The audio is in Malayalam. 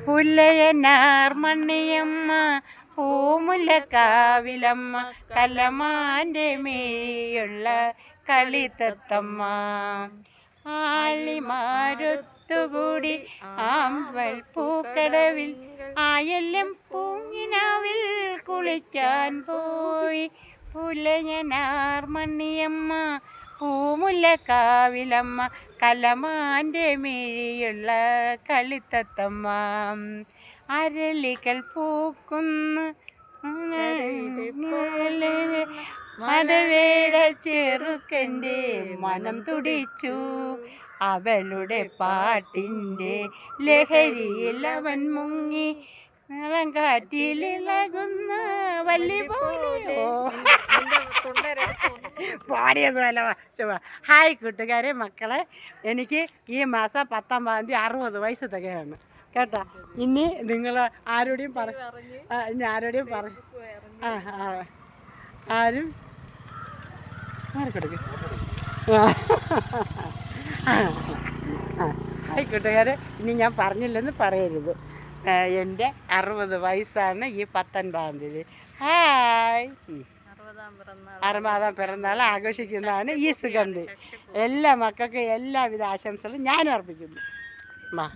പുല്ലയനാർ മണ്ണിയമ്മ പൂമുല്ലക്കാവിലമ്മ കലമാൻ്റെ മേയുള്ള കളിത്തത്തമ്മ ആളിമാരൊത്തുകൂടി ആമ്പൽ പൂക്കടവിൽ ആയെല്ലാം പൂങ്ങിനാവിൽ കുളിക്കാൻ പോയി. പുലയനാർ മണ്ണിയമ്മ പൂമുല്ലക്കാവിലമ്മ കലമാൻ്റെ മിഴിയുള്ള കളിത്തത്തമ്മ അരളികൾ പൂക്കുന്നു മടവേട ചെറുക്കൻ്റെ മനം തുടിച്ചു. അവളുടെ പാട്ടിൻ്റെ ലഹരിയിൽ അവൻ മുങ്ങി കാറ്റിലിളകുന്ന വല്ലി പോലെയോ പാടിയതുമല്ല. ഹായ് കൂട്ടുകാരെ, മക്കളെ, എനിക്ക് ഈ മാസം 19-ാം തീയതി 60 വയസ്സ് തികയാണ് കേട്ടോ. ഇനി നിങ്ങൾ ആരോടെയും ആരോടെയും ആരും മാറിക്കൊടുക്കും. ഹായ് കൂട്ടുകാരെ, ഇനി ഞാൻ പറഞ്ഞില്ലെന്ന് പറയരുത്. എൻ്റെ 60 വയസ്സാണ് ഈ 19-ാം തീയതി. ഹായ്, 60-ാം പിറന്നാൾ ആഘോഷിക്കുന്നതാണ് ഈ സുഗന്ധി. എല്ലാ മക്കൾക്കും എല്ലാവിധ ആശംസകളും ഞാനും അർപ്പിക്കുന്നു.